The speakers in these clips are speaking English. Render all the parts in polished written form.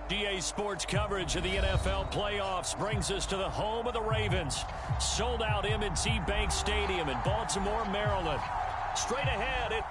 DA Sports coverage of the NFL playoffs brings us to the home of the Ravens. Sold out M&T Bank Stadium in Baltimore, Maryland. Straight ahead,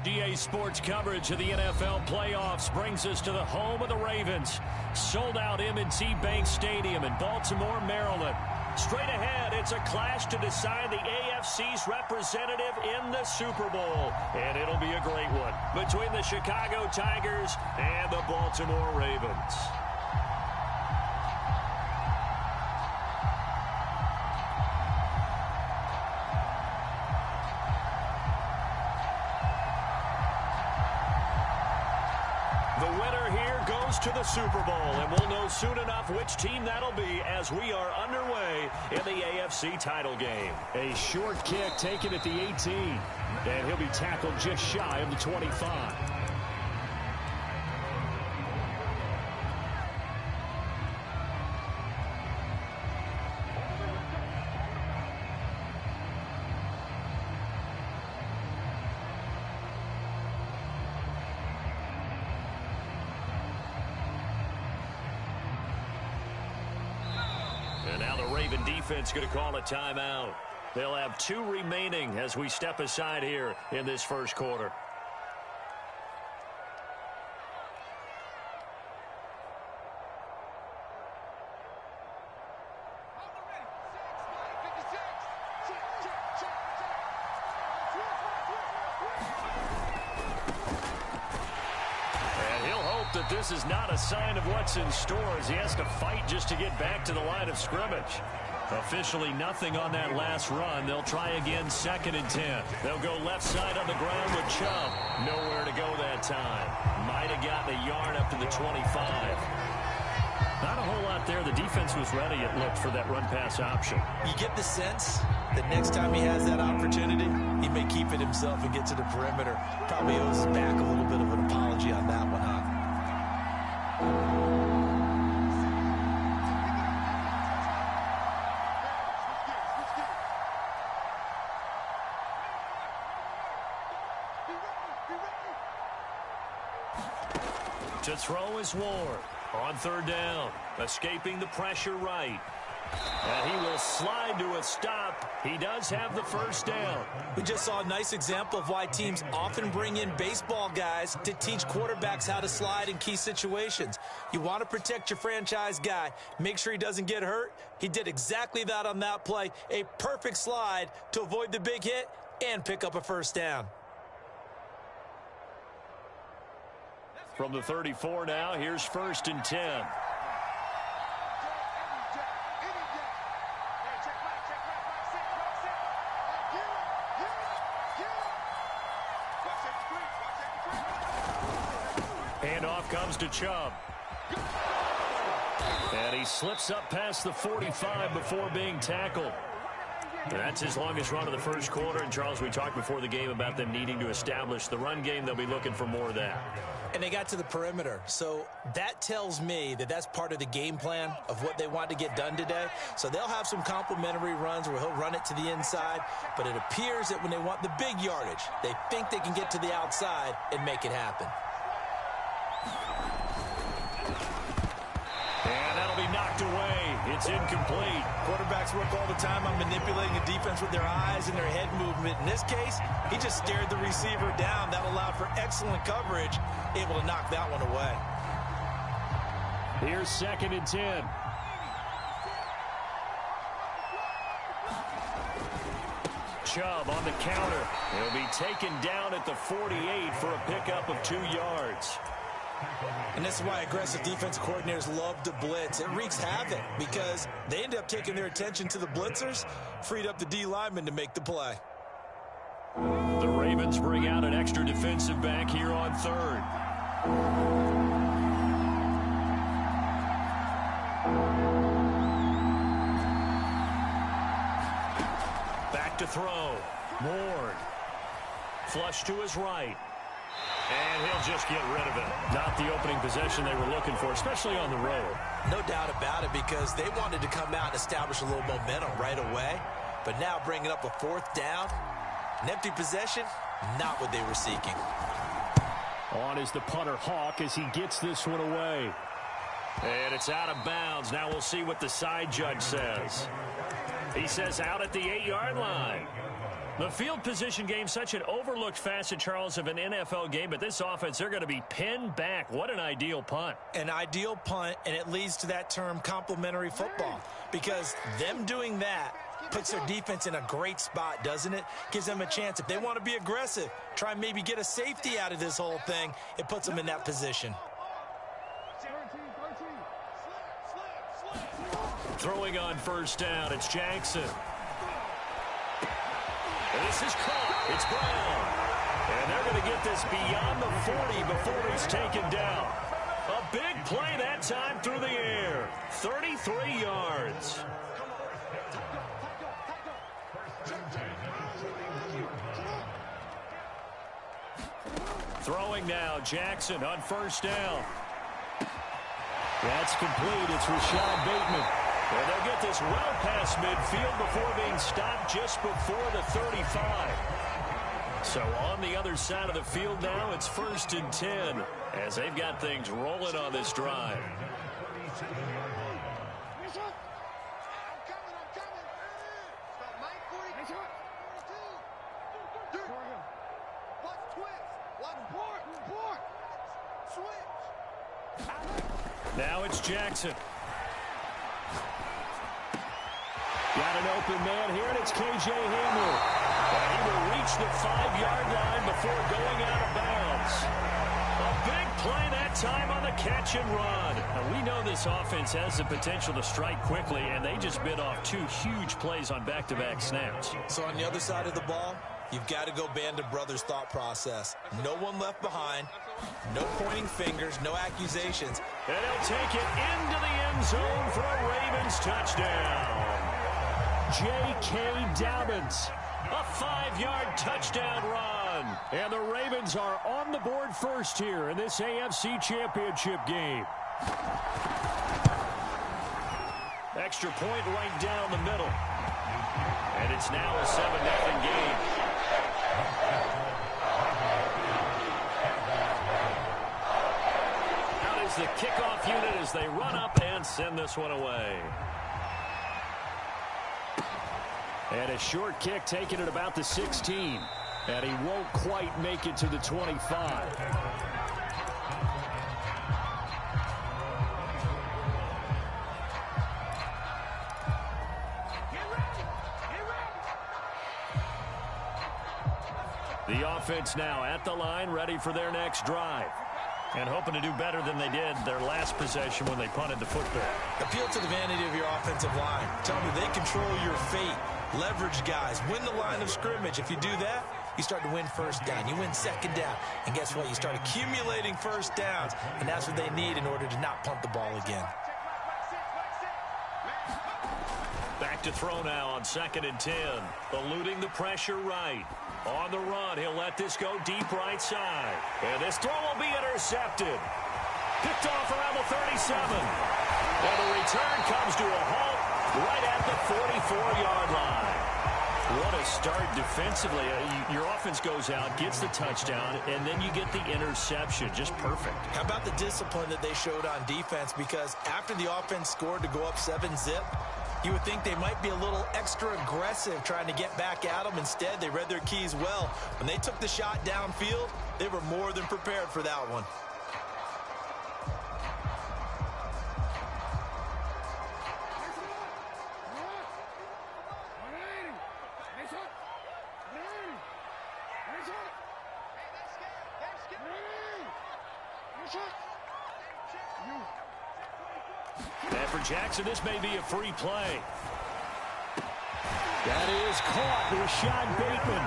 DA Sports coverage of the NFL playoffs brings us to the home of the Ravens. Sold out M&T Bank Stadium in Baltimore, Maryland. Straight ahead, it's a clash to decide the AFC's representative in the Super Bowl. And it'll be a great one between the Chicago Tigers and the Baltimore Ravens. To the Super Bowl, and we'll know soon enough which team that'll be as we are underway in the AFC title game. A short kick taken at the 18, and he'll be tackled just shy of the 25. Now the Raven defense going to call a timeout. They'll have 2 remaining as we step aside here in this first quarter. That this is not a sign of what's in store as he has to fight just to get back to the line of scrimmage. Officially nothing on that last run. They'll try again 2nd and 10. They'll go left side on the ground with Chubb. Nowhere to go that time. Might have gotten a yard up to the 25. Not a whole lot there. The defense was ready, it looked, for that run-pass option. You get the sense that next time he has that opportunity, he may keep it himself and get to the perimeter. Probably owes his back a little bit of an apology on that one, huh? To throw is Ward on 3rd down, escaping the pressure right. And he will slide to a stop. He does have the 1st down. We just saw a nice example of why teams often bring in baseball guys to teach quarterbacks how to slide in key situations. You want to protect your franchise guy. Make sure he doesn't get hurt. He did exactly that on that play. A perfect slide to avoid the big hit and pick up a 1st down. From the 34 now, here's 1st and 10. Handoff comes to Chubb. And he slips up past the 45 before being tackled. That's his longest run of the first quarter. And, Charles, we talked before the game about them needing to establish the run game. They'll be looking for more of that. And they got to the perimeter. So that tells me that that's part of the game plan of what they want to get done today. So they'll have some complementary runs where he'll run it to the inside. But it appears that when they want the big yardage, they think they can get to the outside and make it happen. And that'll be knocked away. It's incomplete. Quarterbacks work all the time on manipulating a defense with their eyes and their head movement. In this case, he just stared the receiver down. That allowed for excellent coverage, able to knock that one away. Here's 2nd and 10. Chubb on the counter. He'll be taken down at the 48 for a pickup of 2 yards. And this is why aggressive defensive coordinators love to blitz. It wreaks havoc because they end up taking their attention to the blitzers, freed up the D lineman to make the play. The Ravens bring out an extra defensive back here on 3rd. Back to throw. Ward. Flush to his right. And he'll just get rid of it. Not the opening possession they were looking for, especially on the road. No doubt about it, because they wanted to come out and establish a little momentum right away. But now bringing up a 4th down, an empty possession, not what they were seeking. On is the punter Hawk as he gets this one away. And it's out of bounds. Now we'll see what the side judge says. He says out at the 8-yard line. The field position game, such an overlooked facet, Charles, of an NFL game. But this offense, they're going to be pinned back. What an ideal punt. An ideal punt, and it leads to that term complementary football. Because them doing that puts their defense in a great spot, doesn't it? Gives them a chance. If they want to be aggressive, try and maybe get a safety out of this whole thing, it puts them in that position. Throwing on 1st down, it's Jackson. This is caught. It's Brown. And they're going to get this beyond the 40 before he's taken down. A big play that time through the air. 33 yards. Throwing now, Jackson on 1st down. That's complete. It's Rashad Bateman. And they'll get this well past midfield before being stopped just before the 35. So on the other side of the field now, it's 1st and 10 as they've got things rolling on this drive. Now it's Jackson. Got an open man here, and it's K.J. Hamler. And he will reach the 5-yard line before going out of bounds. A big play that time on the catch and run. Now, we know this offense has the potential to strike quickly, and they just bit off 2 huge plays on back-to-back snaps. So on the other side of the ball, you've got to go Band of Brothers thought process. No one left behind, no pointing fingers, no accusations. And he'll take it into the end zone for a Ravens touchdown. J.K. Dobbins, a 5-yard touchdown run. And the Ravens are on the board first here in this AFC Championship game. Extra point right down the middle. And it's now a 7-0 game. Out is the kickoff unit as they run up and send this one away. And a short kick taken at about the 16. And he won't quite make it to the 25. The offense now at the line, ready for their next drive. And hoping to do better than they did their last possession when they punted the football. Appeal to the vanity of your offensive line. Tell me they control your fate. Leverage guys. Win the line of scrimmage. If you do that, you start to win first down. You win second down. And guess what? You start accumulating first downs. And that's what they need in order to not punt the ball again. Back to throw now on 2nd and 10. Eluding the pressure right. On the run, he'll let this go deep right side. And this throw will be intercepted. Picked off around the 37. And the return comes to a halt right at the 44-yard line. What a start defensively. Your offense goes out, gets the touchdown, and then you get the interception. Just perfect. How about the discipline that they showed on defense? Because after the offense scored to go up 7-zip, you would think they might be a little extra aggressive trying to get back at them. Instead, they read their keys well. When they took the shot downfield, they were more than prepared for that one. And for Jackson, this may be a free play. That is caught. Rashad Bateman.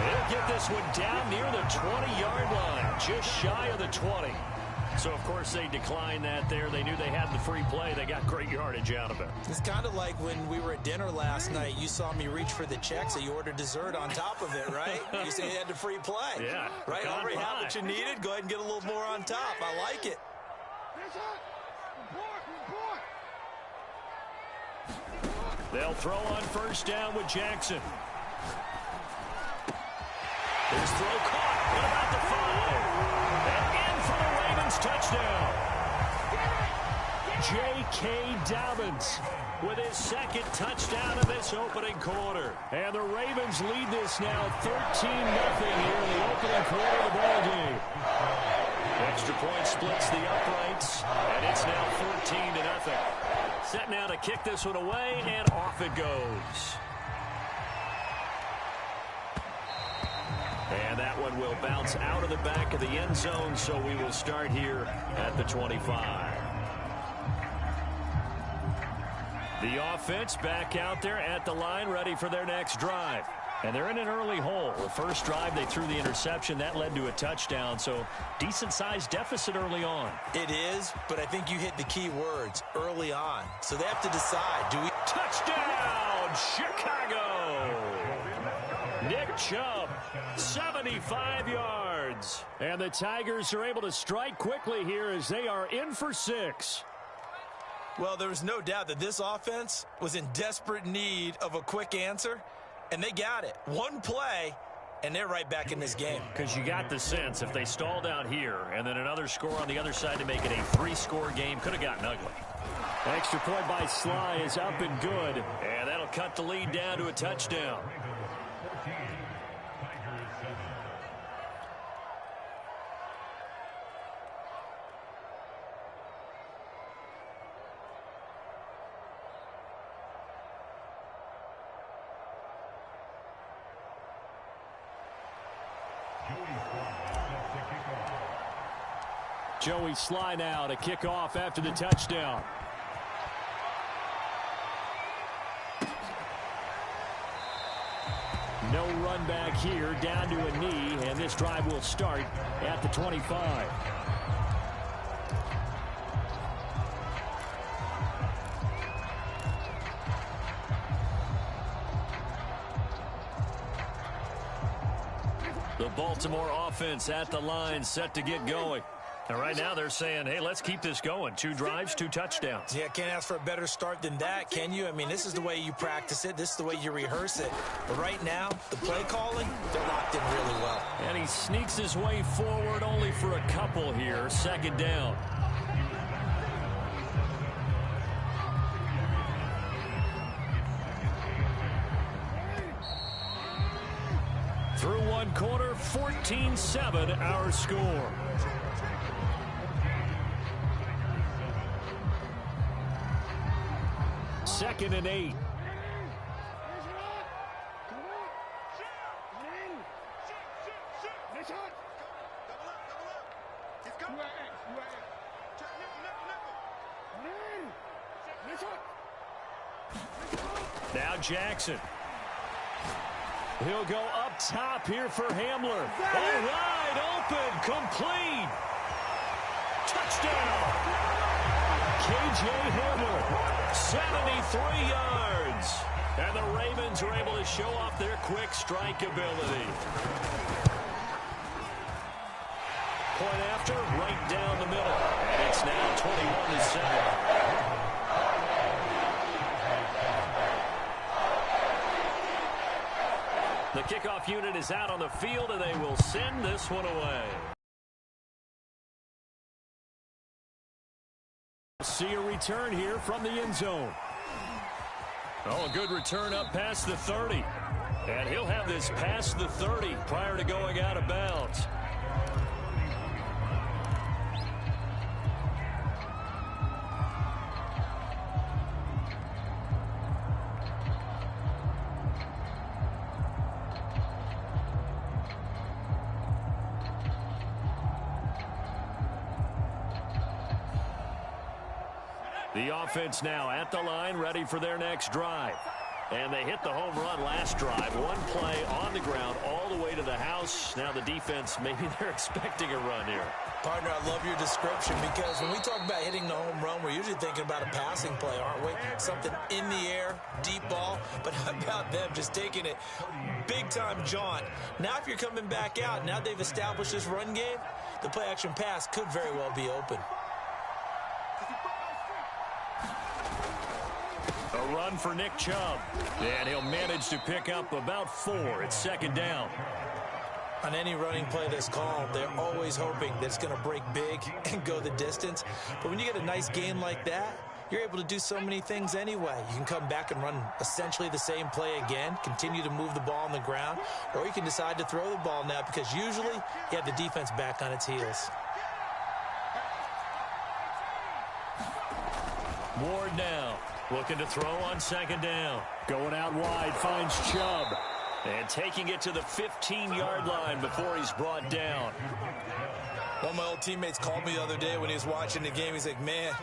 He'll get this one down near the 20-yard line, just shy of the 20. So, of course, they declined that there. They knew they had the free play. They got great yardage out of it. It's kind of like when we were at dinner last night. You saw me reach for the check, so you ordered dessert on top of it, right? You said you had the free play. Yeah. Right? Already had what you needed. Go ahead and get a little more on top. I like it. They'll throw on first down with Jackson. His throw caught at about the 5. And in for the Ravens touchdown. J.K. Dobbins with his 2nd touchdown of this opening quarter. And the Ravens lead this now 13-0 here in the opening quarter of the ballgame. Extra point splits the uprights, and it's now 14-0. Set now to kick this one away, and off it goes. And that one will bounce out of the back of the end zone, so we will start here at the 25. The offense back out there at the line, ready for their next drive. And they're in an early hole. The first drive, they threw the interception. That led to a touchdown, so decent-sized deficit early on. It is, but I think you hit the key words, early on. So they have to decide, do we... Touchdown, Chicago! Nick Chubb, 75 yards. And the Tigers are able to strike quickly here as they are in for 6. Well, there was no doubt that this offense was in desperate need of a quick answer. And they got it. One play, and they're right back in this game. Because you got the sense if they stalled out here and then another score on the other side to make it a 3-score game, could have gotten ugly. Extra point by Sly is up and good. And that'll cut the lead down to a touchdown. Joey Sly now to kick off after the touchdown. No run back here, down to a knee, and this drive will start at the 25. The Baltimore offense at the line, set to get going. And right now they're saying, hey, let's keep this going. 2 drives, 2 touchdowns. Yeah, can't ask for a better start than that, can you? I mean, this is the way you practice it. This is the way you rehearse it. But right now, the play calling, they're locked in really well. And he sneaks his way forward only for a couple here. 2nd down. Through 1 quarter, 14-7 our score. Second and 8. Now Jackson. He'll go up top here for Hamler. All wide open, complete. Touchdown. K.J. Hamler, 73 yards. And the Ravens are able to show off their quick strike ability. Point after, right down the middle. And it's now 21-7. The kickoff unit is out on the field, and they will send this one away. See a return here from the end zone. Oh, a good return up past the 30. And he'll have this past the 30 prior to going out of bounds. The offense now at the line, ready for their next drive. And they hit the home run last drive. 1 play on the ground all the way to the house. Now the defense, maybe they're expecting a run here. Partner, I love your description because when we talk about hitting the home run, we're usually thinking about a passing play, aren't we? Something in the air, deep ball. But how about them just taking it big-time jaunt? Now if you're coming back out, now they've established this run game, the play-action pass could very well be open. A run for Nick Chubb. And he'll manage to pick up about 4. It's 2nd down. On any running play that's called, they're always hoping that it's going to break big and go the distance. But when you get a nice gain like that, you're able to do so many things anyway. You can come back and run essentially the same play again, continue to move the ball on the ground, or you can decide to throw the ball now because usually you have the defense back on its heels. Ward now. Looking to throw on 2nd down. Going out wide, finds Chubb. And taking it to the 15-yard line before he's brought down. One of my old teammates called me the other day when he was watching the game. He's like, man,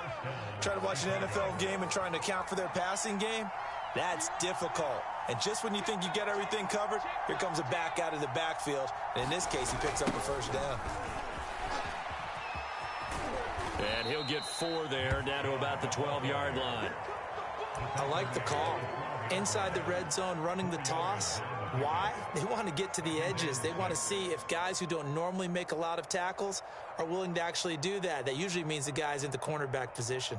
trying to watch an NFL game and trying to account for their passing game, that's difficult. And just when you think you get everything covered, here comes a back out of the backfield. And in this case, he picks up a 1st down. And he'll get 4 there, down to about the 12-yard line. I like the call. Inside the red zone, running the toss. Why? They want to get to the edges. They want to see if guys who don't normally make a lot of tackles are willing to actually do that. That usually means the guy's in the cornerback position.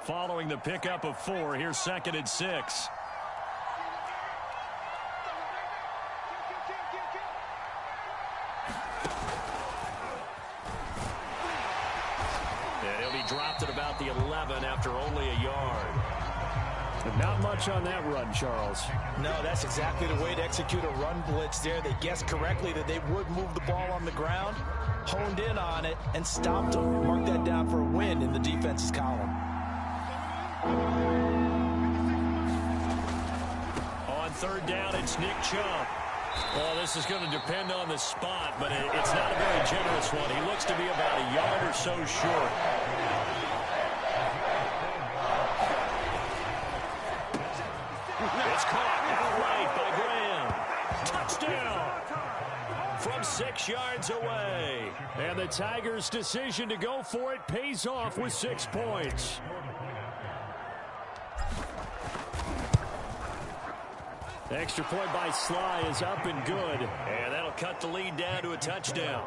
Following the pickup of 4, here's 2nd and 6. And he'll be dropped at about the 11 after only a yard. But not much on that run, Charles. No, that's exactly the way to execute a run blitz there. They guessed correctly that they would move the ball on the ground, honed in on it, and stopped them. Mark that down for a win in the defense's column. On 3rd down, it's Nick Chubb. Well, this is going to depend on the spot, but it's not a very generous one. He looks to be about a yard or so short. It's caught outright by Graham. Touchdown from 6 yards away. And the Tigers' decision to go for it pays off with 6 points. The extra point by Sly is up and good. And that'll cut the lead down to a touchdown.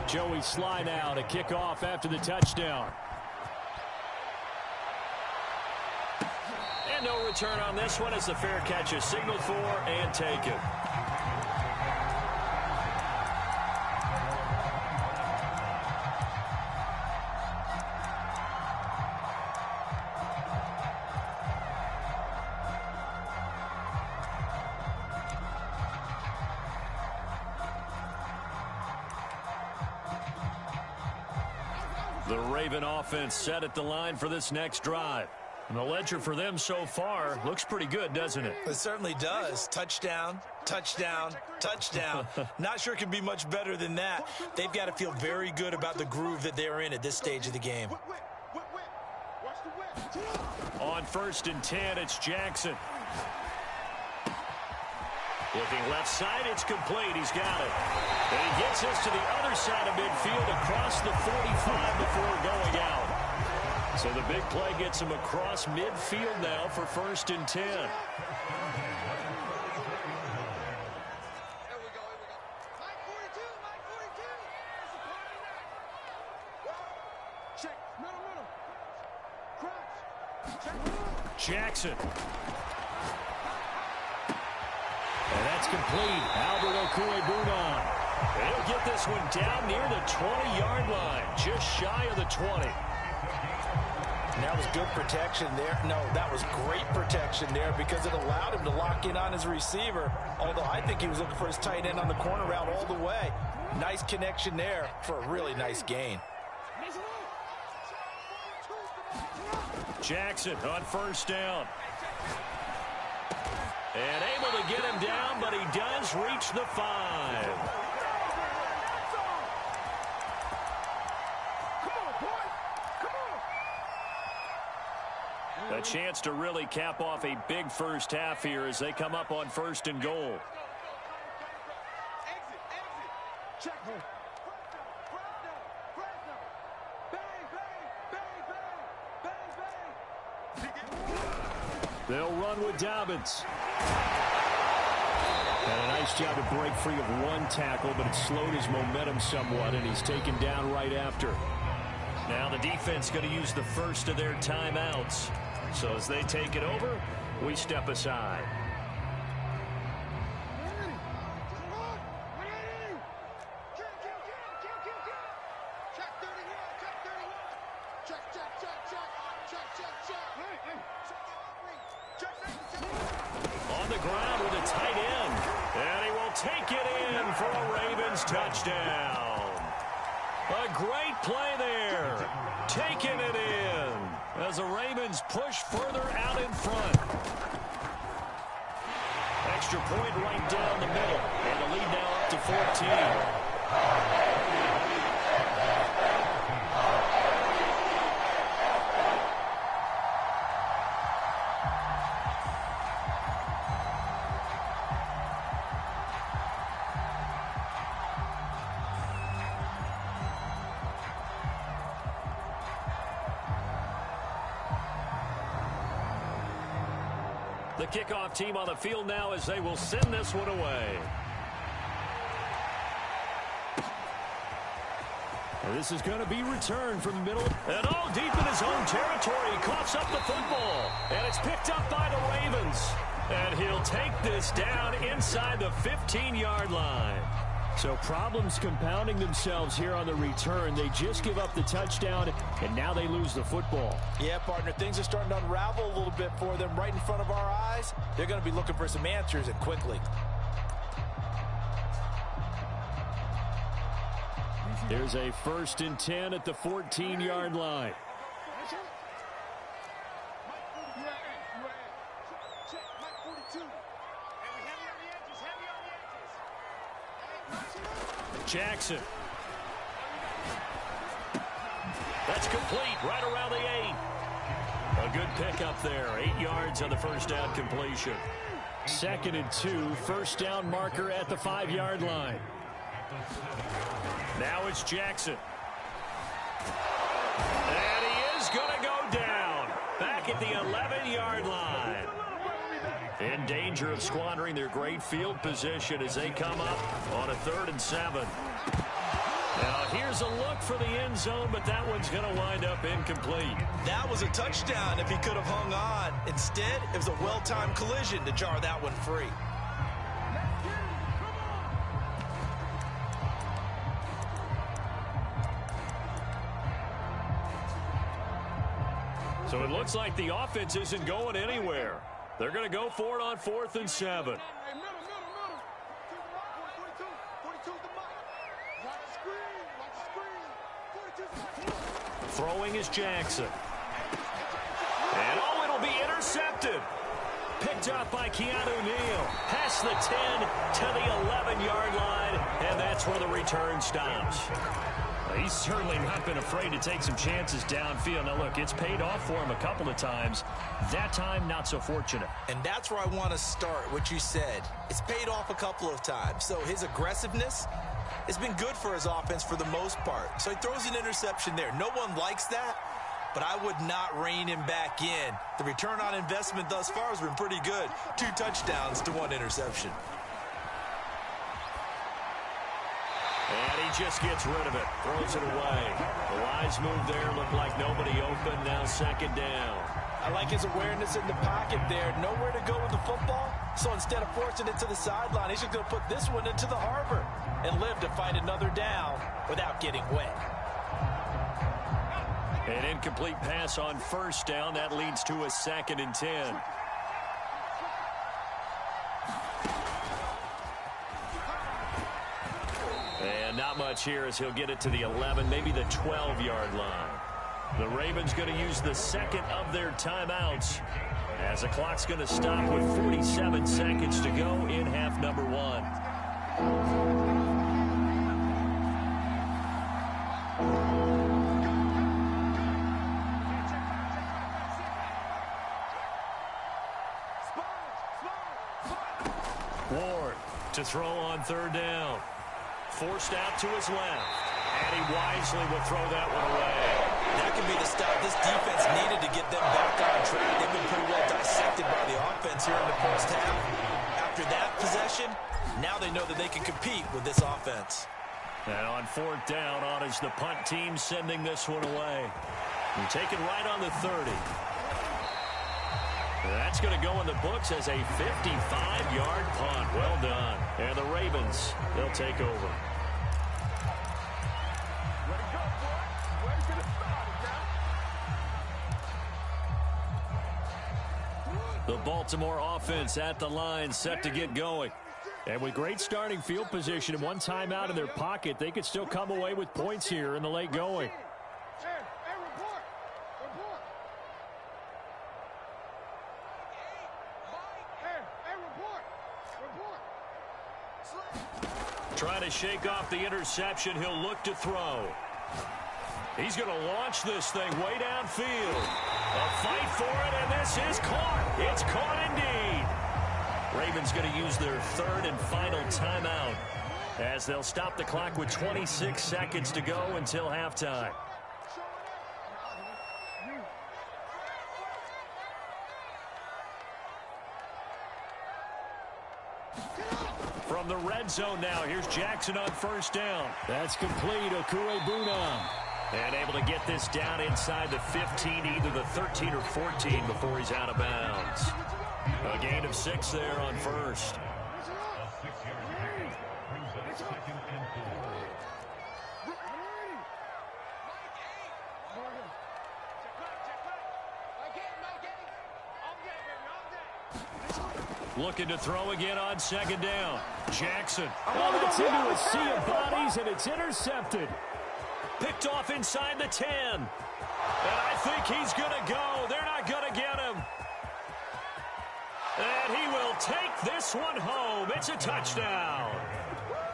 Joey Sly now to kick off after the touchdown. And no return on this one as the fair catch is signaled for and taken. The Raven offense set at the line for this next drive. And the ledger for them so far looks pretty good, doesn't it? It certainly does. Touchdown, touchdown, touchdown. Not sure it can be much better than that. They've got to feel very good about the groove that they're in at this stage of the game. On 1st and 10, it's Jackson. Looking left side, it's complete. He's got it. And he gets us to the other side of midfield across the 45 before going out. So the big play gets him across midfield now for 1st and 10. Jackson. And that's complete. Albert Okwuegbunam. And he'll get this one down near the 20-yard line, just shy of the 20. And that was good protection there. No, that was great protection there because it allowed him to lock in on his receiver. Although I think he was looking for his tight end on the corner route all the way. Nice connection there for a really nice gain. Jackson on 1st down. And able to get him down, but he does reach the 5. A chance to really cap off a big first half here as they come up on 1st and goal. They'll run with Dobbins. And a nice job to break free of one tackle, but it slowed his momentum somewhat, and he's taken down right after. Now the defense going to use the first of their timeouts. So as they take it over, we step aside. On the ground with a tight end. And he will take it in for a Ravens touchdown. A great play there. Taking it in as the Ravens push further out in front. Extra point right down the middle. And the lead now up to 14. The kickoff team on the field now as they will send this one away. And this is going to be returned from the middle. And all deep in his own territory. He coughs up the football. And it's picked up by the Ravens. And he'll take this down inside the 15-yard line. So problems compounding themselves here on the return. They just give up the touchdown, and now they lose the football. Yeah, partner, things are starting to unravel a little bit for them right in front of our eyes. They're going to be looking for some answers, and quickly. There's a 1st and 10 at the 14-yard line. Jackson. That's complete right around the 8. A good pickup there. 8 yards on the first down completion. 2nd and 2. First down marker at the 5-yard line. Now it's Jackson. And he is going to go down. Back at the 11-yard line. In danger of squandering their great field position as they come up on a 3rd and 7. Now here's a look for the end zone, but that one's going to wind up incomplete. That was a touchdown if he could have hung on. Instead, it was a well-timed collision to jar that one free. So it looks like the offense isn't going anywhere. They're going to go for it on 4th and 7. Throwing is Jackson. And oh, it'll be intercepted. Picked up by Keanu Neal. Past the 10 to the 11-yard line. And that's where the return stops. He's certainly not been afraid to take some chances downfield. Now, look, it's paid off for him a couple of times. That time, not so fortunate. And that's where I want to start, what you said. It's paid off a couple of times. So his aggressiveness has been good for his offense for the most part. So he throws an interception there. No one likes that, but I would not rein him back in. The return on investment thus far has been pretty good. 2 touchdowns to 1 interception. And he just gets rid of it, throws it away. The wise move there, looked like nobody open, now 2nd down. I like his awareness in the pocket there. Nowhere to go with the football, so instead of forcing it to the sideline, he's just going to put this one into the harbor and live to find another down without getting wet. An incomplete pass on 1st down. That leads to a 2nd and 10. And not much here as he'll get it to the 11, maybe the 12-yard line. The Ravens going to use the 2nd of their timeouts as the clock's going to stop with 47 seconds to go in half number 1. Ward to throw on 3rd down. Forced out to his left. And he wisely will throw that one away. That could be the stop this defense needed to get them back on track. They've been pretty well dissected by the offense here in the first half. After that possession, now they know that they can compete with this offense. And on 4th down, on is the punt team sending this one away. You take it right on the 30. That's going to go in the books as a 55-yard punt. Well done. And the Ravens, they'll take over. The Baltimore offense at the line, set to get going. And with great starting field position and 1 timeout in their pocket, they could still come away with points here in the late going. Trying to shake off the interception. He'll look to throw. He's going to launch this thing way downfield. A fight for it, and this is caught. It's caught indeed. Ravens going to use their 3rd and final timeout as they'll stop the clock with 26 seconds to go until halftime. From the red zone now, here's Jackson on 1st down. That's complete. Okuegbunam. And able to get this down inside the 15, either the 13 or 14 before he's out of bounds. A gain of 6 there on 1st. Looking to throw again on 2nd down. Jackson. Oh, that's into a sea of bodies, and it's intercepted. Picked off inside the 10. And I think he's going to go. They're not going to get him. And he will take this one home. It's a touchdown.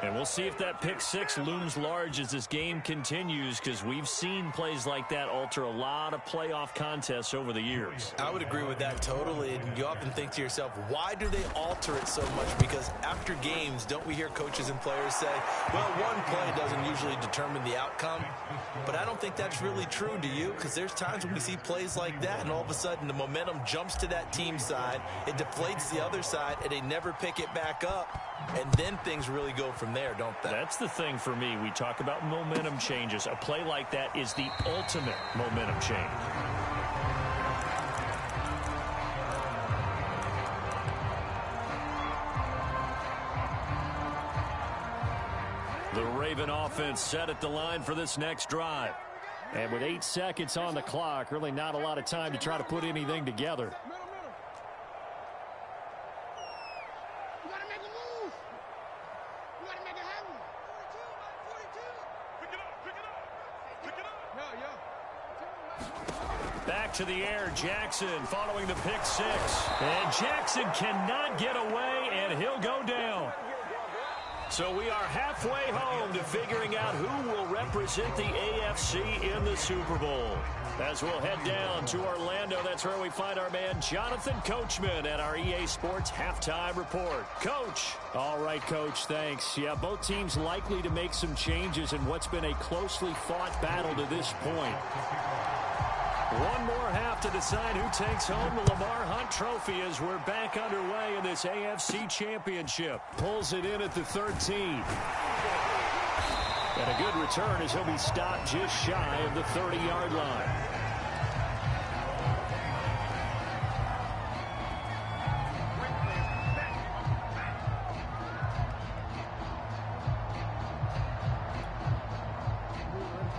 And we'll see if that pick six looms large as this game continues, because we've seen plays like that alter a lot of playoff contests over the years. I would agree with that totally. And you often think to yourself, why do they alter it so much? Because after games, don't we hear coaches and players say, well, one play doesn't usually determine the outcome. But I don't think that's really true, do you? Because there's times when we see plays like that, and all of a sudden the momentum jumps to that team side, it deflates the other side, and they never pick it back up. And then things really go from there, don't they? That's the thing for me. We talk about momentum changes. A play like that is the ultimate momentum change. The Raven offense set at the line for this next drive. And with 8 seconds on the clock, really not a lot of time to try to put anything together. Back to the air, Jackson following the pick six. And Jackson cannot get away, and he'll go down. So we are halfway home to figuring out who will represent the AFC in the Super Bowl. As we'll head down to Orlando, that's where we find our man Jonathan Coachman at our EA Sports Halftime Report. Coach. All right, Coach, thanks. Yeah, both teams likely to make some changes in what's been a closely fought battle to this point. One more half to decide who takes home the Lamar Hunt Trophy as we're back underway in this AFC Championship. Pulls it in at the 13. And a good return as he'll be stopped just shy of the 30-yard line.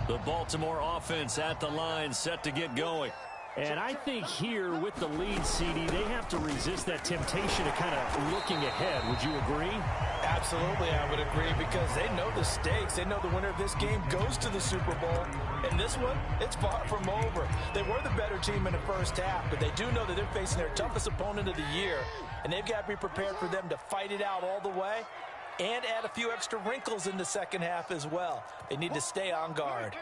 The Baltimore offense at the line, set to get going. And I think here with the lead, CD, they have to resist that temptation of kind of looking ahead. Would you agree? Absolutely, I would agree, because they know the stakes. They know the winner of this game goes to the Super Bowl. And this one, it's far from over. They were the better team in the first half, but they do know that they're facing their toughest opponent of the year. And they've got to be prepared for them to fight it out all the way and add a few extra wrinkles in the second half as well. They need to stay on guard.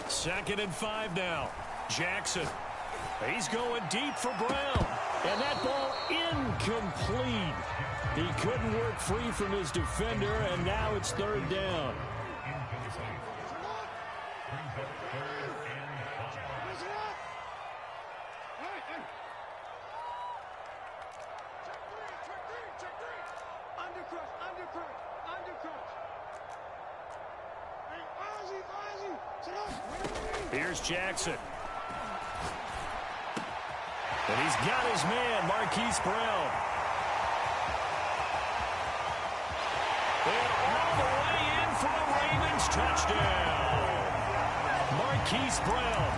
Second and 5 now. Jackson. He's going deep for Brown. And that ball incomplete. He couldn't work free from his defender, and now it's third down. Here's Jackson. And he's got his man, Marquise Brown. And all the way in for the Ravens touchdown. Marquise Brown,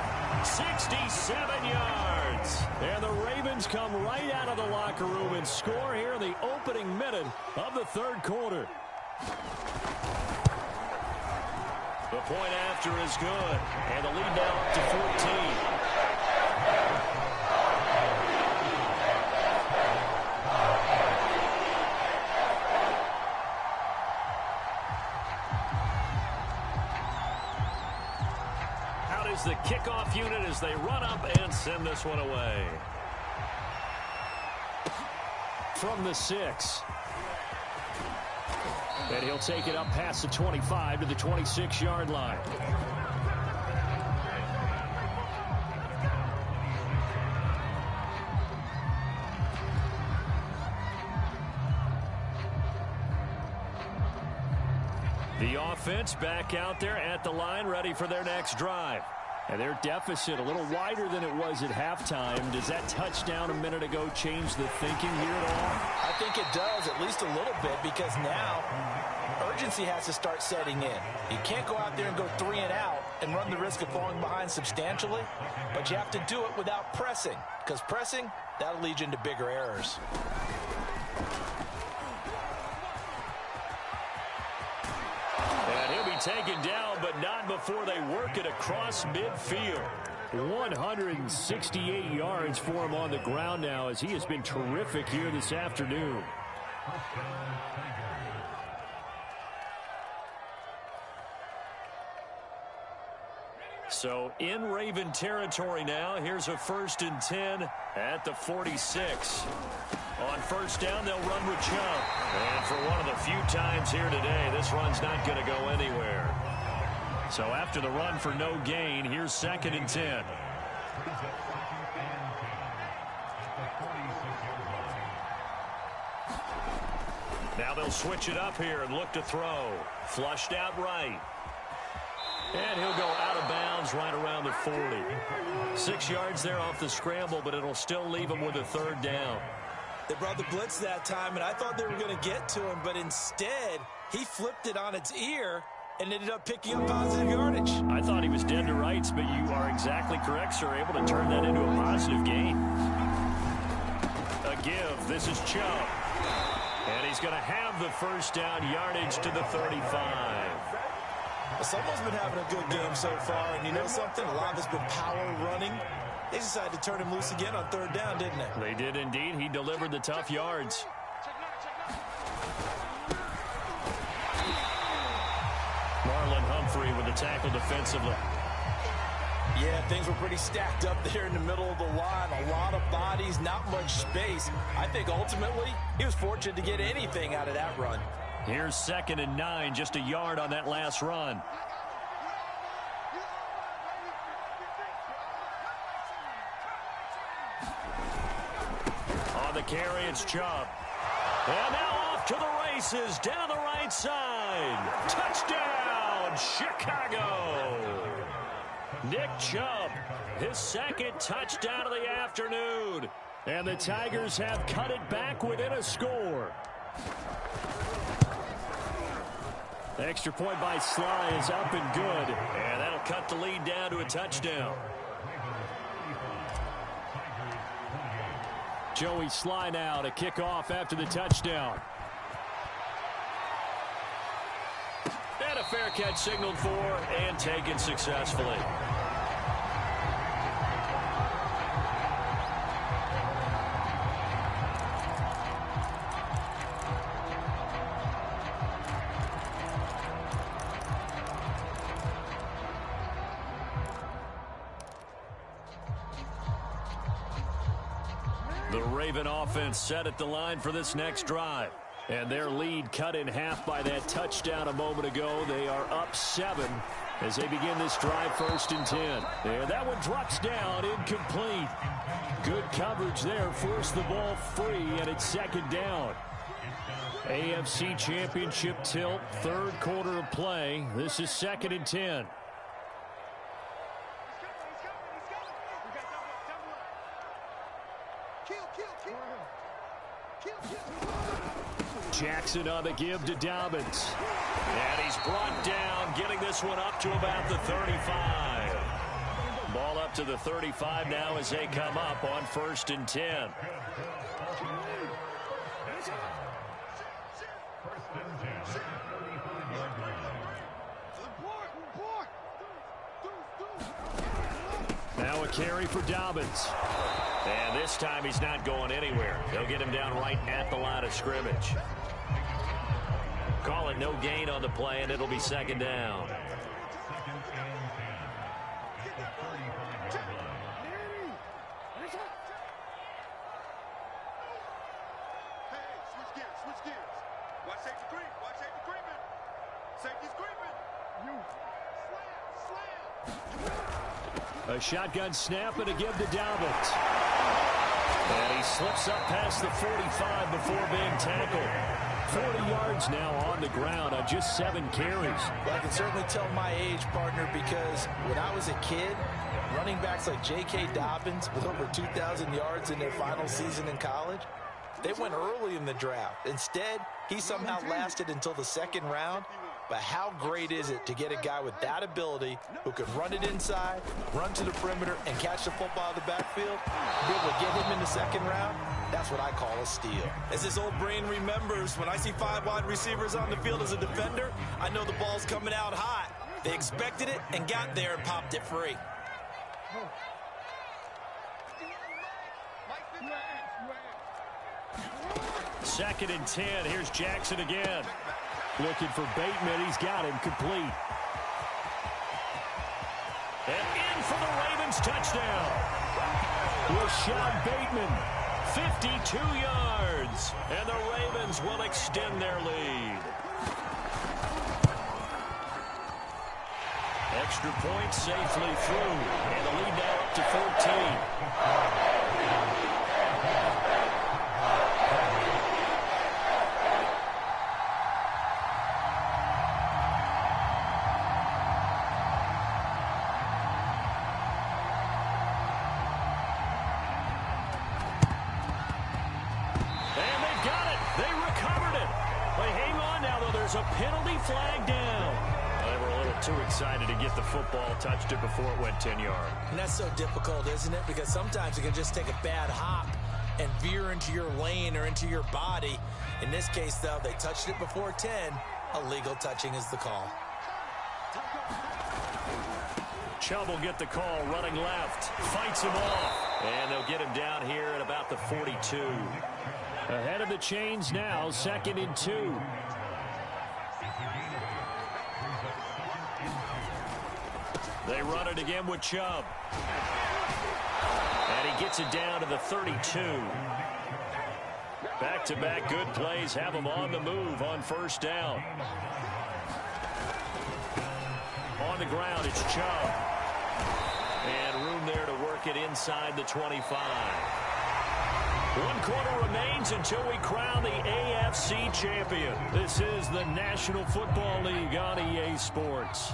67 yards. And the Ravens come right out of the locker room and score here in the opening minute of the third quarter. The point after is good, and the lead now up to 14. Out is the kickoff unit as they run up and send this one away. From the 6. And he'll take it up past the 25 to the 26-yard line. The offense back out there at the line, ready for their next drive. And their deficit a little wider than it was at halftime. Does that touchdown a minute ago change the thinking here at all? I think it does, at least a little bit, because now urgency has to start setting in. You can't go out there and go 3 and out and run the risk of falling behind substantially, but you have to do it without pressing, because pressing, that'll lead you into bigger errors. And he'll be taken down, but not before they work it across midfield. 168 yards for him on the ground now, as he has been terrific here this afternoon. So in Raven territory now. Here's a 1st and 10 at the 46. On first down, they'll run with Chubb. And for one of the few times here today, this run's not going to go anywhere. So after the run for no gain, here's 2nd and 10. Now they'll switch it up here and look to throw. Flushed out right. And he'll go out of bounds right around the 40. 6 yards there off the scramble, but it'll still leave him with a 3rd down. They brought the blitz that time, and I thought they were going to get to him, but instead he flipped it on its ear and ended up picking up positive yardage. I thought he was dead to rights, but you are exactly correct, sir. Able to turn that into a positive gain. A give. This is Chubb. And he's going to have the 1st down, yardage to the 35. Someone's been having a good game so far, and you know something? A lot of it's been power running. They decided to turn him loose again on 3rd down, didn't they? They did indeed. He delivered the tough yards. Marlon Humphrey with the tackle defensively. Yeah, things were pretty stacked up there in the middle of the line. A lot of bodies, not much space. I think ultimately he was fortunate to get anything out of that run. Here's 2nd and 9, just a yard on that last run. On the carry, it's Chubb. And now off to the races, down the right side. Touchdown, Chicago. Nick Chubb, his 2nd touchdown of the afternoon. And the Tigers have cut it back within a score. The extra point by Sly is up and good. And that'll cut the lead down to a touchdown. Joey Sly now to kick off after the touchdown. And a fair catch signaled for and taken successfully. The Raven offense set at the line for this next drive. And their lead cut in half by that touchdown a moment ago. They are up 7 as they begin this drive, 1st and 10. And that one drops down, incomplete. Good coverage there, forced the ball free, and it's 2nd down. AFC Championship tilt, 3rd quarter of play. This is 2nd and 10. Jackson on the give to Dobbins. And he's brought down, getting this one up to about the 35. Ball up to the 35 now as they come up on 1st and 10. Now a carry for Dobbins. And this time he's not going anywhere. They'll get him down right at the line of scrimmage. Call it no gain on the play, and it'll be 2nd down. A shotgun snap and a give to Dobbins. And he slips up past the 45 before being tackled. 40 yards now on the ground on just 7 carries. Well, I can certainly tell my age, partner, because when I was a kid, running backs like J.K. Dobbins with over 2,000 yards in their final season in college, they went early in the draft. Instead, he somehow lasted until the 2nd round. But how great is it to get a guy with that ability who can run it inside, run to the perimeter, and catch the football out of the backfield? Be able to get him in the 2nd round? That's what I call a steal. As his old brain remembers, when I see 5 wide receivers on the field as a defender, I know the ball's coming out hot. They expected it and got there and popped it free. Second and 10. Here's Jackson again. Looking for Bateman. He's got him complete. And in for the Ravens touchdown. Rashad Bateman, 52 yards. And the Ravens will extend their lead. Extra point safely through. And the lead now up to 14. A penalty flag down. They were a little too excited to get the football, touched it before it went 10 yards. And that's so difficult, isn't it? Because sometimes you can just take a bad hop and veer into your lane or into your body. In this case, though, they touched it before 10. Illegal touching is the call. Chubb will get the call, running left, fights him off, and they'll get him down here at about the 42. Ahead of the chains now, 2nd and 2. They run it again with Chubb. And he gets it down to the 32. Back-to-back good plays have him on the move on first down. On the ground, it's Chubb. And room there to work it inside the 25. 1 quarter remains until we crown the AFC champion. This is the National Football League on EA Sports.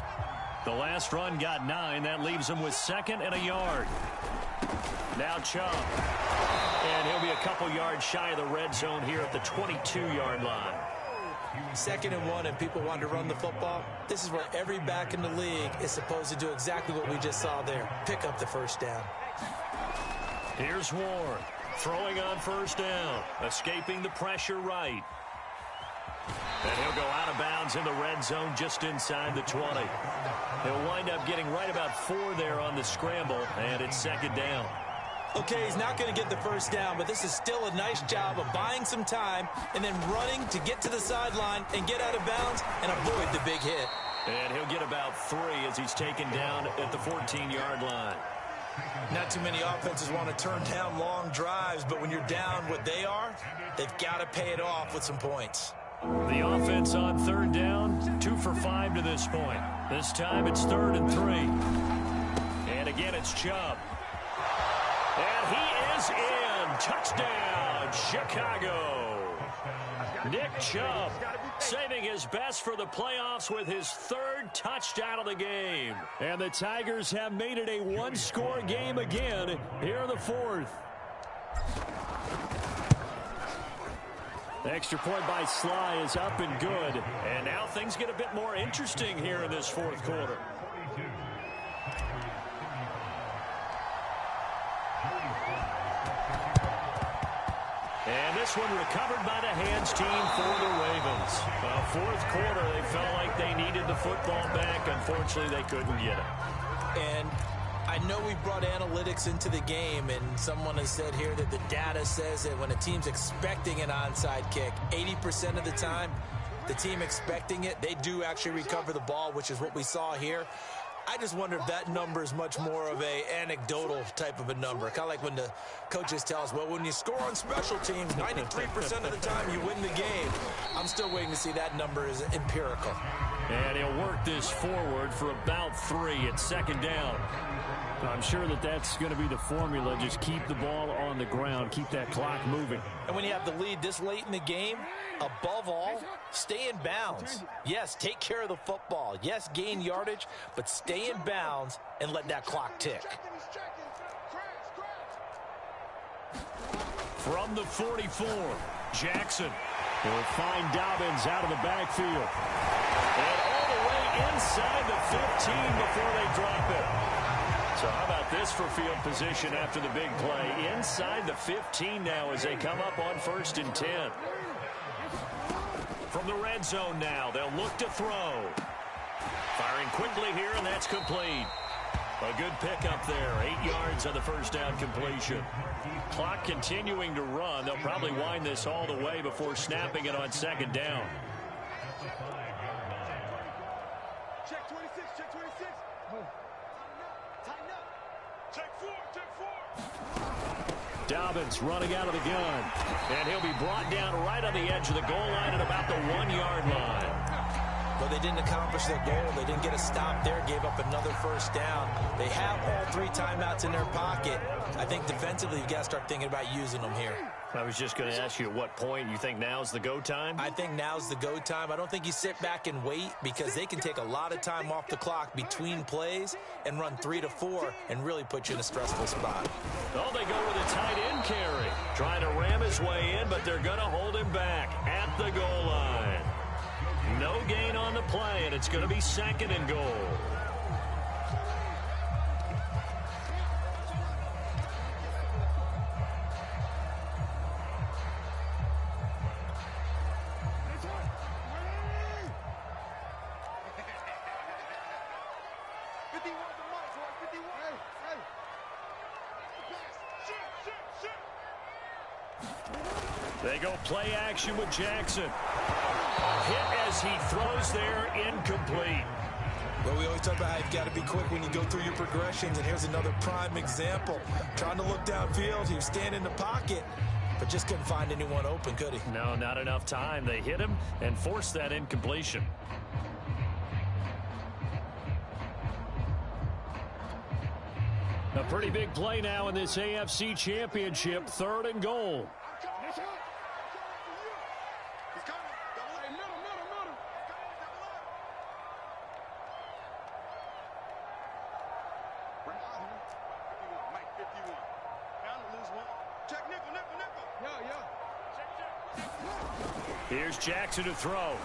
The last run got 9. That leaves him with 2nd and a yard. Now Chubb. And he'll be a couple yards shy of the red zone here at the 22-yard line. 2nd and 1, and people want to run the football. This is where every back in the league is supposed to do exactly what we just saw there. Pick up the first down. Here's Warren. Throwing on first down. Escaping the pressure right. And he'll go out of bounds in the red zone just inside the 20. He'll wind up getting right about 4 there on the scramble, and it's 2nd down. Okay, he's not going to get the first down, but this is still a nice job of buying some time and then running to get to the sideline and get out of bounds and avoid the big hit. And he'll get about 3 as he's taken down at the 14-yard line. Not too many offenses want to turn down long drives, but when you're down what they are, they've got to pay it off with some points. The offense on 3rd down, 2 for 5 to this point. This time it's 3rd and 3. And again, it's Chubb. And he is in. Touchdown, Chicago. Nick Chubb saving his best for the playoffs with his 3rd touchdown of the game. And the Tigers have made it a 1-score game again here in the 4th. The extra point by Sly is up and good. And now things get a bit more interesting here in this 4th quarter. And this one recovered by the hands team for the Ravens. 4th quarter, they felt like they needed the football back. Unfortunately, they couldn't get it. And I know we brought analytics into the game, and someone has said here that the data says that when a team's expecting an onside kick, 80% of the time, the team expecting it, they do actually recover the ball, which is what we saw here. I just wonder if that number is much more of a anecdotal type of a number. Kind of like when the coaches tell us, well, when you score on special teams, 93% of the time you win the game. I'm still waiting to see that number is empirical. And he'll work this forward for about 3 at 2nd down. I'm sure that that's going to be the formula. Just keep the ball on the ground. Keep that clock moving. And when you have the lead this late in the game, above all, stay in bounds. Yes, take care of the football. Yes, gain yardage, but stay in bounds and let that clock tick. From the 44, Jackson will find Dobbins out of the backfield. And all the way inside the 15 before they drop it. So how about this for field position after the big play? Inside the 15 now as they come up on 1st and 10. From the red zone now, they'll look to throw. Firing quickly here, and that's complete. A good pickup there. 8 yards on the first down completion. Clock continuing to run. They'll probably wind this all the way before snapping it on second down. Check 26, check 26. Tighten up. Check 4, check 4. Dobbins running out of the gun. And he'll be brought down right on the edge of the goal line at about the 1-yard line. But they didn't accomplish their goal. They didn't get a stop there, gave up another first down. They have all 3 timeouts in their pocket. I think defensively you've got to start thinking about using them here. I was just going to ask you at what point you think now's the go time? I think now's the go time. I don't think you sit back and wait because they can take a lot of time off the clock between plays and run 3 to 4 and really put you in a stressful spot. Oh, they go with a tight end carry. Trying to ram his way in, but they're going to hold him back at the goal line. No gain on the play, and it's going to be 2nd and goal. They go play action with Jackson. A hit as he throws there, incomplete. Well, we always talk about how you've got to be quick when you go through your progressions, and here's another prime example. Trying to look downfield, he was standing in the pocket, but just couldn't find anyone open, could he? No, not enough time. They hit him and forced that incompletion. A pretty big play now in this AFC Championship, 3rd and goal. Here's Jackson to throw.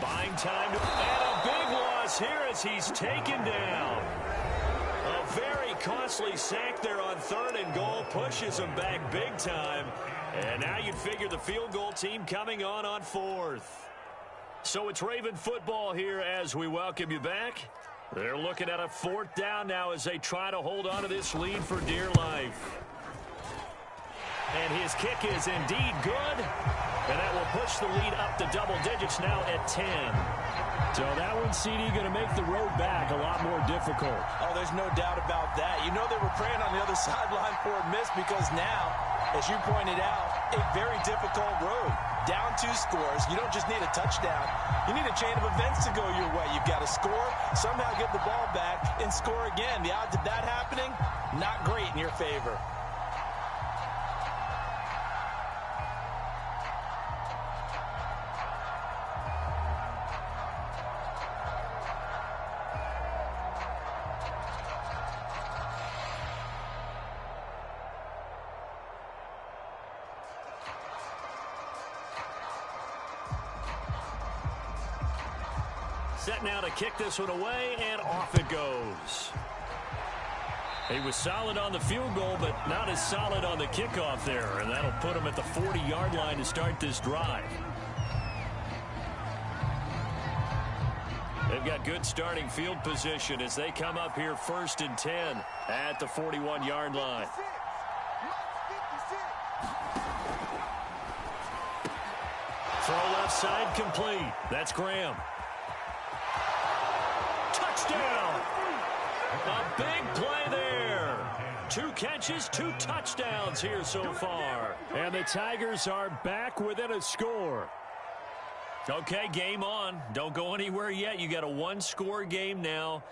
Buying time, and a big loss here as he's taken down. A very costly sack there on 3rd and goal, pushes him back big time. And now you'd figure the field goal team coming on 4th. So it's Raven football here as we welcome you back. They're looking at a 4th down now as they try to hold on to this lead for dear life. And his kick is indeed good. And that will push the lead up to double digits now at 10. So that one, CD, going to make the road back a lot more difficult. Oh, there's no doubt about that. You know they were praying on the other sideline for a miss because now, as you pointed out, a very difficult road. Down 2 scores. You don't just need a touchdown. You need a chain of events to go your way. You've got to score, somehow get the ball back, and score again. The odds of that happening, not great in your favor. Set now to kick this one away, and off it goes. He was solid on the field goal, but not as solid on the kickoff there, and that'll put him at the 40-yard line to start this drive. They've got good starting field position as they come up here 1st and 10 at the 41-yard line. Throw left side complete. That's Graham. Touchdown! A big play there. 2 catches, 2 touchdowns here so far. And the Tigers are back within a score. Okay, game on. Don't go anywhere yet. You got a 1-score game now.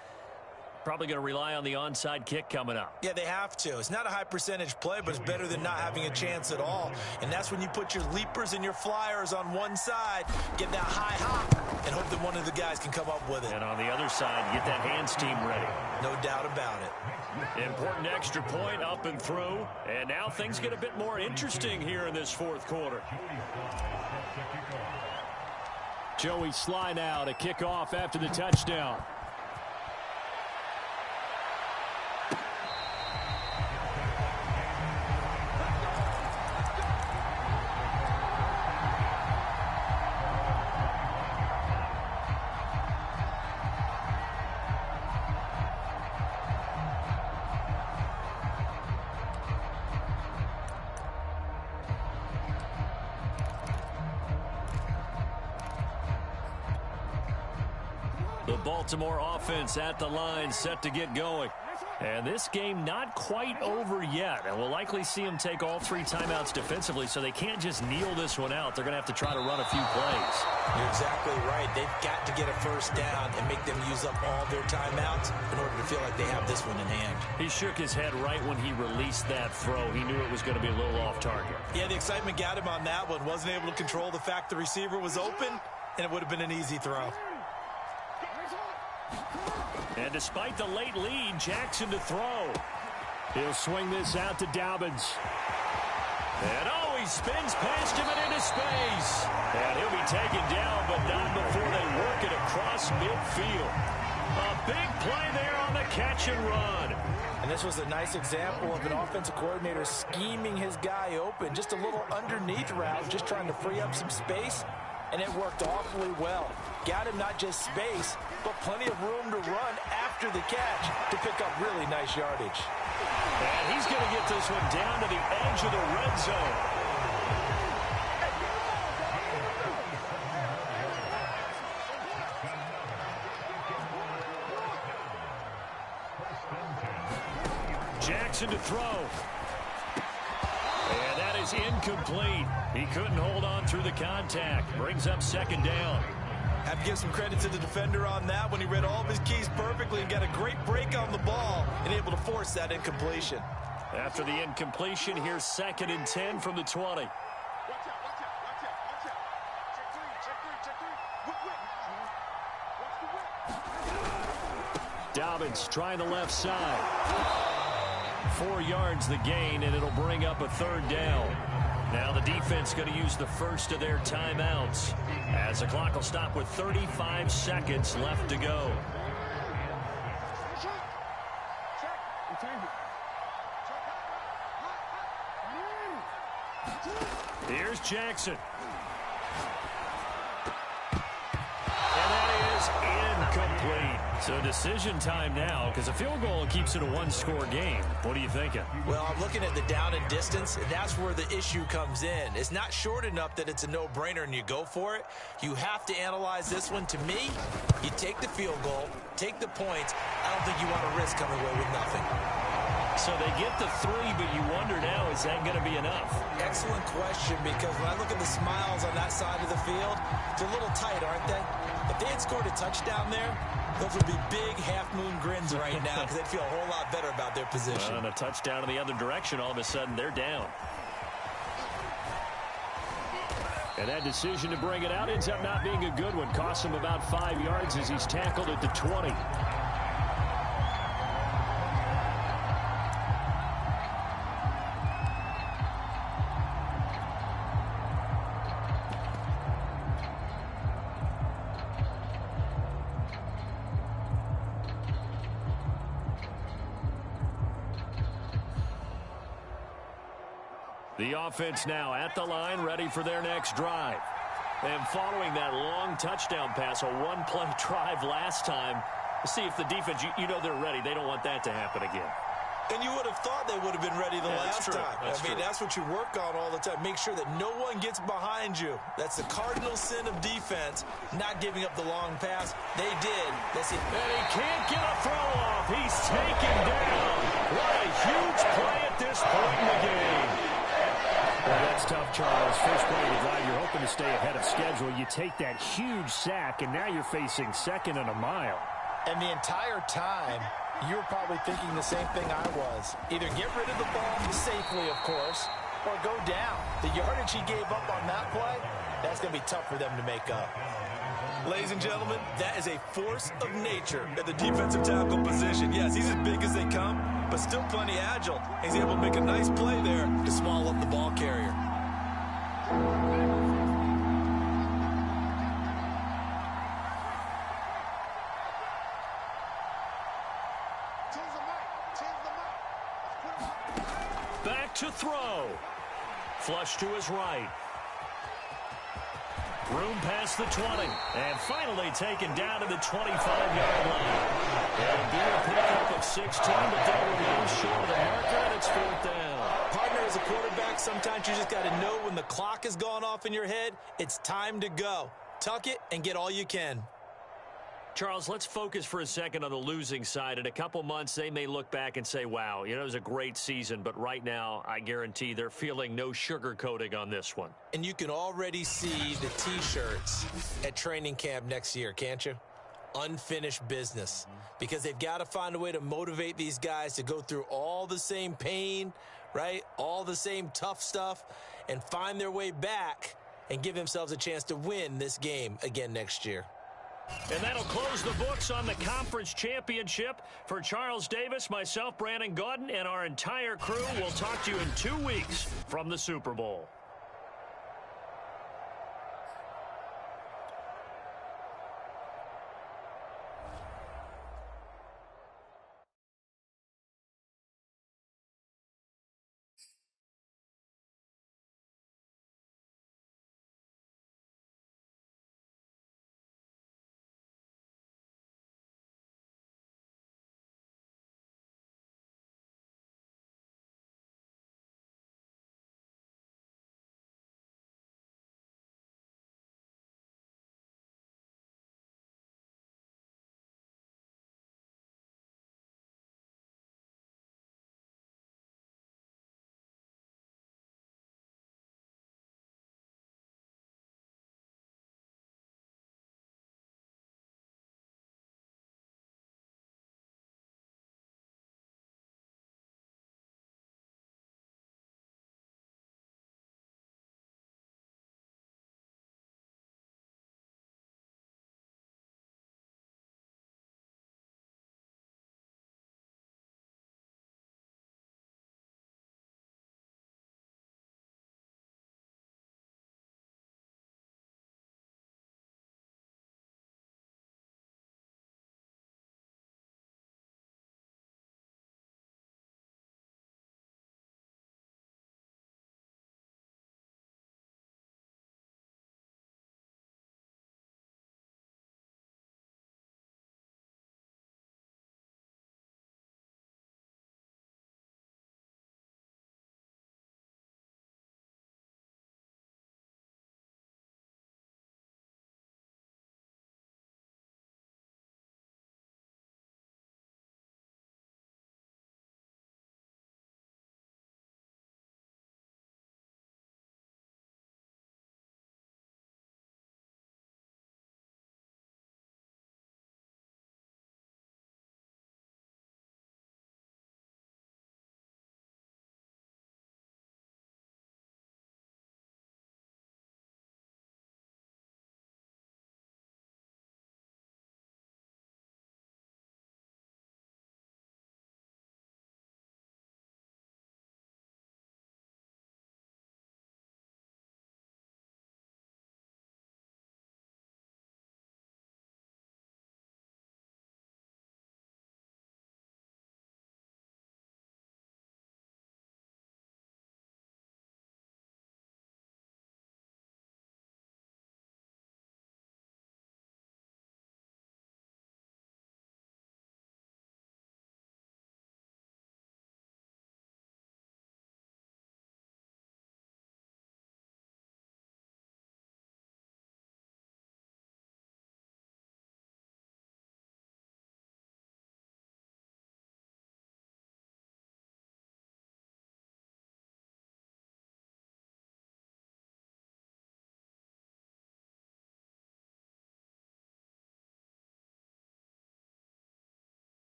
Probably going to rely on the onside kick coming up. Yeah, they have to. It's not a high percentage play, but it's better than not having a chance at all. And that's when you put your leapers and your flyers on one side, get that high hop, and hope that one of the guys can come up with it. And on the other side, get that hands team ready. No doubt about it. Important extra point up and through. And now things get a bit more interesting here in this 4th quarter. Joey Sly now to kick off after the touchdown. The Baltimore offense at the line, set to get going. And this game not quite over yet. And we'll likely see them take all 3 timeouts defensively, so they can't just kneel this one out. They're going to have to try to run a few plays. You're exactly right. They've got to get a first down and make them use up all their timeouts in order to feel like they have this one in hand. He shook his head right when he released that throw. He knew it was going to be a little off target. Yeah, the excitement got him on that one. Wasn't able to control the fact the receiver was open, and it would have been an easy throw. And despite the late lead, Jackson to throw. He'll swing this out to Dobbins. And he spins past him and into space. And he'll be taken down, but not before they work it across midfield. A big play there on the catch and run. And this was a nice example of an offensive coordinator scheming his guy open. Just a little underneath route, just trying to free up some space. And it worked awfully well. Got him not just space, but plenty of room to run after the catch to pick up really nice yardage. And he's going to get this one down to the edge of the red zone. Jackson to throw. And that is incomplete. He couldn't hold on through the contact. Brings up second down. Have to give some credit to the defender on that when he read all of his keys perfectly and got a great break on the ball and able to force that incompletion. After the incompletion, here's 2nd and 10 from the 20. Watch out, watch out, watch out, watch out. Check three. Watch the whip. Dobbins trying the left side. 4 yards the gain, and it'll bring up a 3rd down. Now the defense going to use the first of their timeouts as the clock will stop with 35 seconds left to go. Here's Jackson. And that is incomplete. So decision time now, because a field goal keeps it a 1-score game. What are you thinking? Well, I'm looking at the down and distance, and that's where the issue comes in. It's not short enough that it's a no-brainer and you go for it. You have to analyze this one. To me, you take the field goal, take the points. I don't think you want to risk coming away with nothing. So they get the 3, but you wonder now, is that going to be enough? Excellent question, because when I look at the smiles on that side of the field, they're a little tight, aren't they? If they had scored a touchdown there, those would be big half-moon grins right now because they'd feel a whole lot better about their position. And a touchdown in the other direction, all of a sudden they're down. And that decision to bring it out ends up not being a good one. Costs him about 5 yards as he's tackled at the 20. The offense now at the line, ready for their next drive. And following that long touchdown pass, a 1-play drive last time, see if the defense, you know they're ready. They don't want that to happen again. And you would have thought they would have been ready the last time. That's what you work on all the time. Make sure that no one gets behind you. That's the cardinal sin of defense, not giving up the long pass. They did. That's it. And he can't get a throw off. He's taken down. What a huge play at this point in the game. Well, that's tough, Charles. First play of the drive, you're hoping to stay ahead of schedule. You take that huge sack, and now you're facing 2nd and a mile. And the entire time, you were probably thinking the same thing I was. Either get rid of the ball safely, of course, or go down. The yardage he gave up on that play, that's going to be tough for them to make up. Ladies and gentlemen, that is a force of nature at the defensive tackle position. Yes, he's as big as they come, but still plenty agile. He's able to make a nice play there to swallow up the ball carrier. Back to throw. Flush to his right. Room past the 20. And finally taken down to the 25-yard line. It'll be a pickup of 16, but they'll remain short of the marker, and it's 4th down. Partner, as a quarterback, sometimes you just got to know when the clock has gone off in your head, it's time to go. Tuck it and get all you can. Charles, let's focus for a second on the losing side. In a couple months, they may look back and say, wow, it was a great season. But right now, I guarantee they're feeling no sugarcoating on this one. And you can already see the T-shirts at training camp next year, can't you? Unfinished business. Because they've got to find a way to motivate these guys to go through all the same pain, right? All the same tough stuff, and find their way back and give themselves a chance to win this game again next year. And that'll close the books on the conference championship. For Charles Davis, myself, Brandon Gaudin, and our entire crew, we'll talk to you in 2 weeks from the Super Bowl.